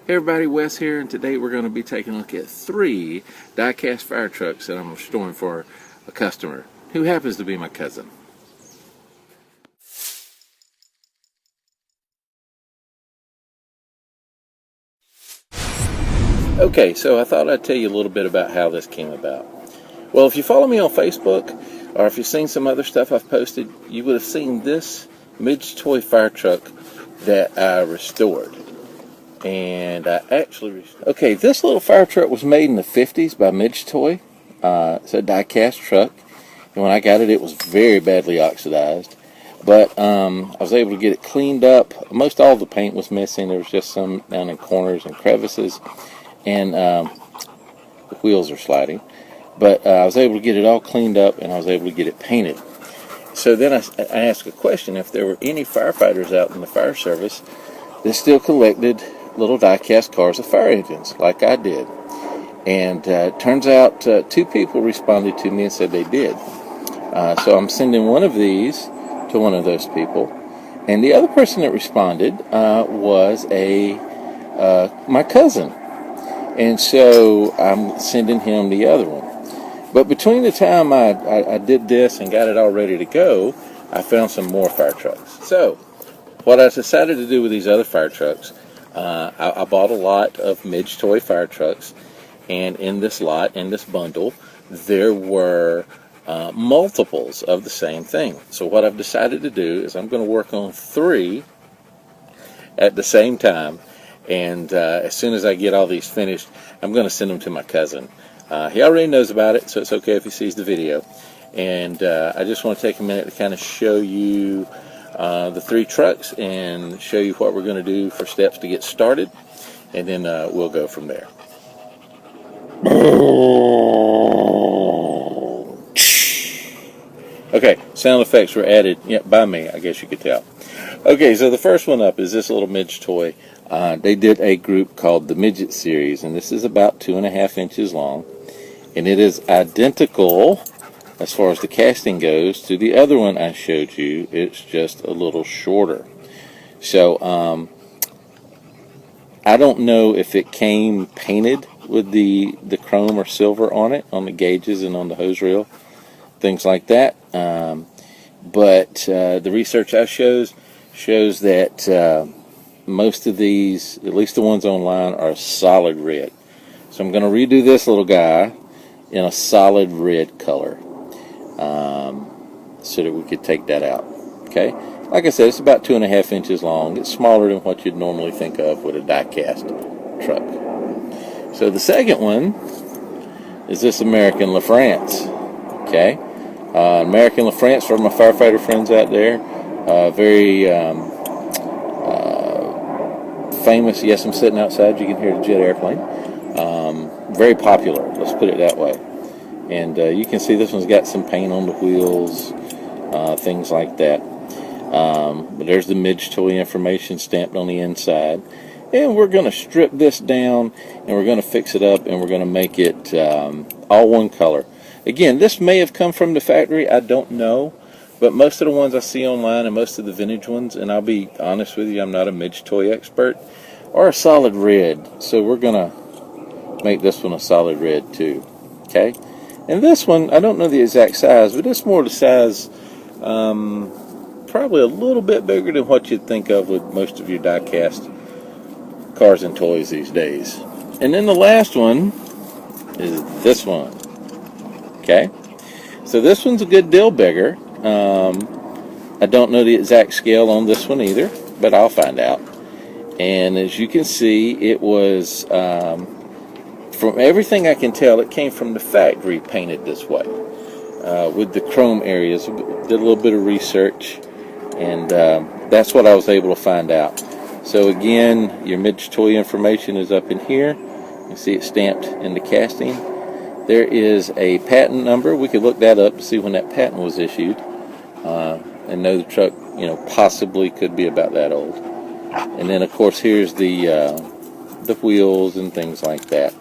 Hey everybody, Wes here, and today we're going to be taking a look at 3 die-cast fire trucks that I'm restoring for a customer who happens to be my cousin. Okay, so I thought I'd tell you a little bit about how this came about. Well, if you follow me on Facebook, or if you've seen some other stuff I've posted, you would have seen this Midgetoy fire truck that I restored. And I actually... Okay, this little fire truck was made in the 50s by Midgetoy. It's a die-cast truck. And when I got it, it was very badly oxidized. But I was able to get it cleaned up. Most all the paint was missing. There was just some down in corners and crevices. And the wheels are sliding. But I was able to get it all cleaned up, and I was able to get it painted. So then I asked a question if there were any firefighters out in the fire service that still collected little die-cast cars with fire engines, like I did. And it turns out 2 people responded to me and said they did. So I'm sending one of these to one of those people. And the other person that responded was my cousin. And so I'm sending him the other one. But between the time I did this and got it all ready to go, I found some more fire trucks. So what I decided to do with these other fire trucks, I bought a lot of Midgetoy fire trucks, and in this lot, in this bundle, there were multiples of the same thing. So what I've decided to do is I'm going to work on 3 at the same time, and as soon as I get all these finished, I'm going to send them to my cousin. He already knows about it, so it's okay if he sees the video. And I just want to take a minute to kind of show you the 3 trucks and show you what we're going to do for steps to get started, and then we'll go from there. Okay, sound effects were added by me, I guess you could tell. Okay, so the first one up is this little Midgetoy. They did a group called the Midget series, and this is about 2.5 inches long, and it is identical as far as the casting goes to the other one I showed you. It's just a little shorter. So I don't know if it came painted with the chrome or silver on it, on the gauges and on the hose reel, things like that. But the research I shows that most of these, at least the ones online, are a solid red. So I'm going to redo this little guy in a solid red color, so that we could take that out. Okay, like I said, it's about 2.5 inches long. It's smaller than what you'd normally think of with a die-cast truck. So the second one is this American LaFrance. Okay, American LaFrance, for my firefighter friends out there, very famous. Yes, I'm sitting outside. You can hear the jet airplane. Very popular. Let's put it that way. And you can see this one's got some paint on the wheels, things like that. But there's the Midgetoy information stamped on the inside. And we're going to strip this down, and we're going to fix it up, and we're going to make it all one color. Again, this may have come from the factory. I don't know. But most of the ones I see online, and most of the vintage ones, and I'll be honest with you, I'm not a Midgetoy expert, are a solid red. So we're going to make this one a solid red too. Okay? And this one, I don't know the exact size, but it's more the size, probably a little bit bigger than what you'd think of with most of your die-cast cars and toys these days. And then the last one is this one. Okay? So this one's a good deal bigger. I don't know the exact scale on this one either, but I'll find out. And as you can see, it was... from everything I can tell, it came from the factory painted this way, with the chrome areas. Did a little bit of research, and that's what I was able to find out. So again, your Midgetoy information is up in here. You see it stamped in the casting. There is a patent number. We could look that up to see when that patent was issued, and know the truck, possibly could be about that old. And then, of course, here's the wheels and things like that.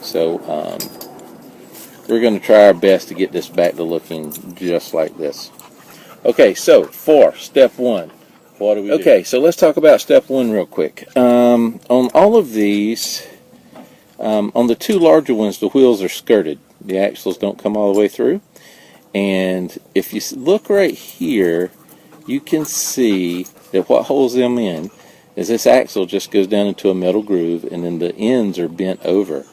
So we're going to try our best to get this back to looking just like this. Okay, so for step 1, what do we do? Okay, so let's talk about step one real quick. On all of these, on the two larger ones, the wheels are skirted. The axles don't come all the way through. And if you look right here, you can see that what holds them in is this axle just goes down into a metal groove, and then the ends are bent over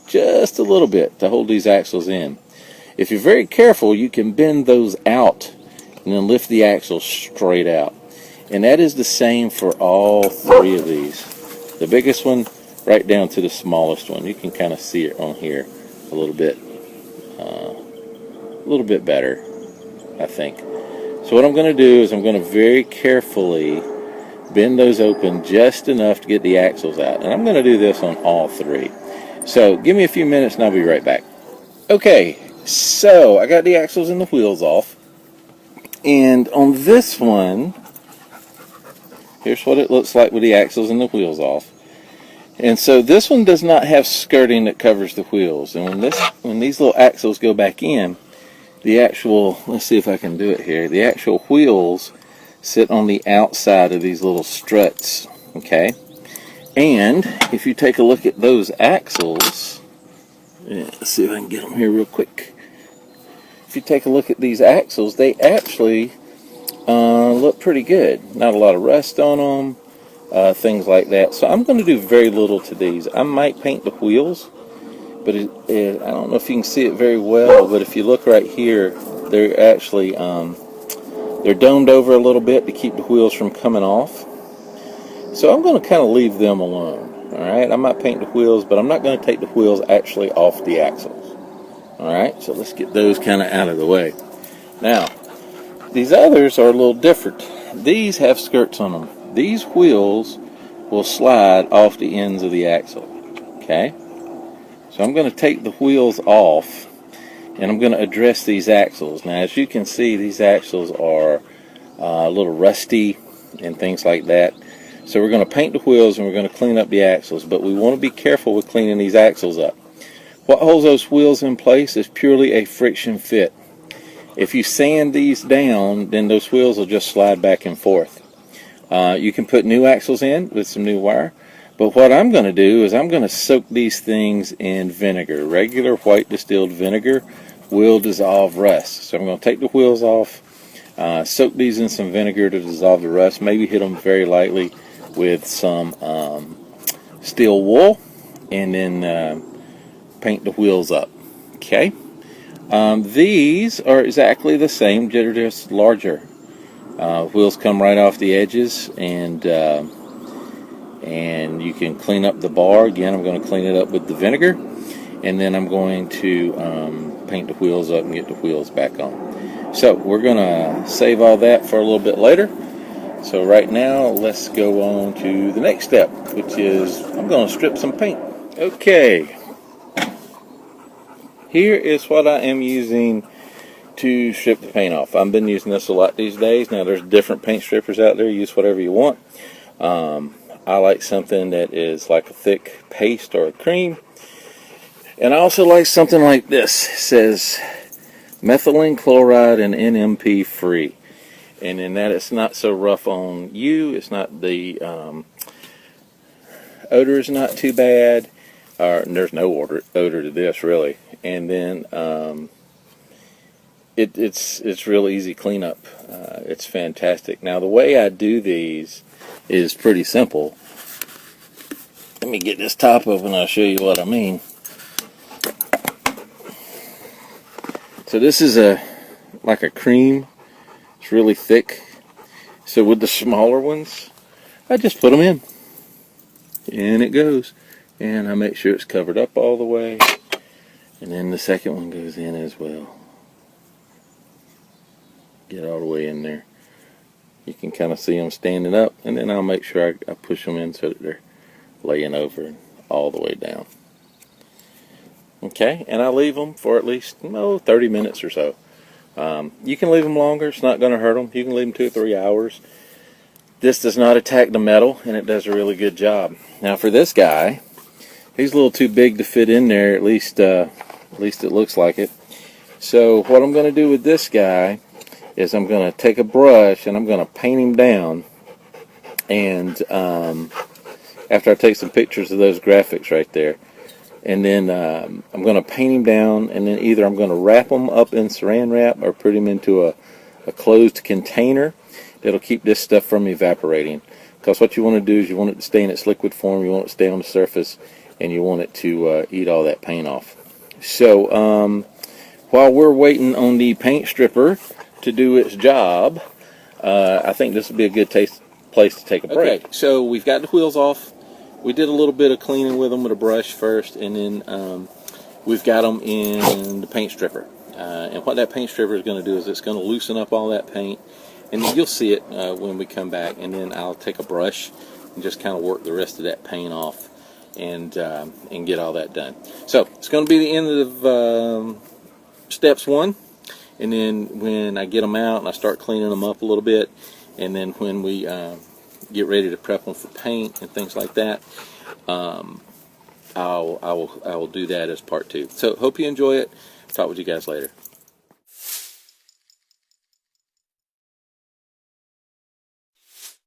just a little bit to hold these axles in. If you're very careful, you can bend those out and then lift the axles straight out. And that is the same for all three of these. The biggest one right down to the smallest one. You can kind of see it on here a little bit better, I think. So what I'm going to do is I'm going to very carefully bend those open just enough to get the axles out. And I'm going to do this on all three. So give me a few minutes and I'll be right back. Okay, so I got the axles and the wheels off. And on this one, here's what it looks like with the axles and the wheels off. And so this one does not have skirting that covers the wheels. And when these little axles go back in, the actual, let's see if I can do it here, the actual wheels sit on the outside of these little struts, okay? And if you take a look at those axles, let's see if I can get them here real quick. If you take a look at these axles, they actually look pretty good. Not a lot of rust on them, things like that. So I'm going to do very little to these. I might paint the wheels, but I don't know if you can see it very well, but if you look right here, they're actually they're domed over a little bit to keep the wheels from coming off. So I'm going to kind of leave them alone. Alright, I might paint the wheels, but I'm not going to take the wheels actually off the axles. Alright, so let's get those kind of out of the way. Now, these others are a little different. These have skirts on them. These wheels will slide off the ends of the axle. Okay? So I'm going to take the wheels off, and I'm going to address these axles. Now, as you can see, these axles are a little rusty and things like that. So we're going to paint the wheels and we're going to clean up the axles, but we want to be careful with cleaning these axles up. What holds those wheels in place is purely a friction fit. If you sand these down, then those wheels will just slide back and forth. You can put new axles in with some new wire, but what I'm going to do is I'm going to soak these things in vinegar. Regular white distilled vinegar will dissolve rust. So I'm going to take the wheels off, soak these in some vinegar to dissolve the rust, maybe hit them very lightly with some steel wool, and then paint the wheels up. Okay, these are exactly the same, they're just larger. Wheels come right off the edges, and you can clean up the bar. Again, I'm going to clean it up with the vinegar, and then I'm going to paint the wheels up and get the wheels back on. So we're going to save all that for a little bit later. So right now, let's go on to the next step, which is I'm going to strip some paint. Okay, here is what I am using to strip the paint off. I've been using this a lot these days. Now, there's different paint strippers out there. Use whatever you want. I like something that is like a thick paste or a cream. And I also like something like this. It says methylene chloride and NMP free. And in that, it's not so rough on you. It's not, the odor is not too bad. There's no odor to this, really. And then it's real easy cleanup. It's fantastic. Now, the way I do these is pretty simple. Let me get this top open and I'll show you what I mean. So this is like a cream. It's really thick. So with the smaller ones, I just put them in. And it goes. And I make sure it's covered up all the way. And then the second one goes in as well. Get all the way in there. You can kind of see them standing up. And then I'll make sure I push them in so that they're laying over all the way down. Okay, and I leave them for at least 30 minutes or so. You can leave them longer. It's not going to hurt them. You can leave them 2 or 3 hours. This does not attack the metal, and it does a really good job. Now for this guy, he's a little too big to fit in there. At least it looks like it. So what I'm going to do with this guy is I'm going to take a brush and I'm going to paint him down and after I take some pictures of those graphics right there, and then I'm going to paint him down, and then either I'm going to wrap them up in saran wrap or put him into a closed container that'll keep this stuff from evaporating. Because what you want to do is you want it to stay in its liquid form, you want it to stay on the surface, and you want it to eat all that paint off. So while we're waiting on the paint stripper to do its job, I think this would be a good place to take a break. Okay, so we've got the wheels off. We did a little bit of cleaning with them with a brush first, and then we've got them in the paint stripper. And what that paint stripper is going to do is it's going to loosen up all that paint, and you'll see it when we come back. And then I'll take a brush and just kind of work the rest of that paint off and get all that done. So it's going to be the end of steps 1. And then when I get them out and I start cleaning them up a little bit, and then when we get ready to prep them for paint and things like that, I will do that as part 2. So hope you enjoy it. Talk with you guys later.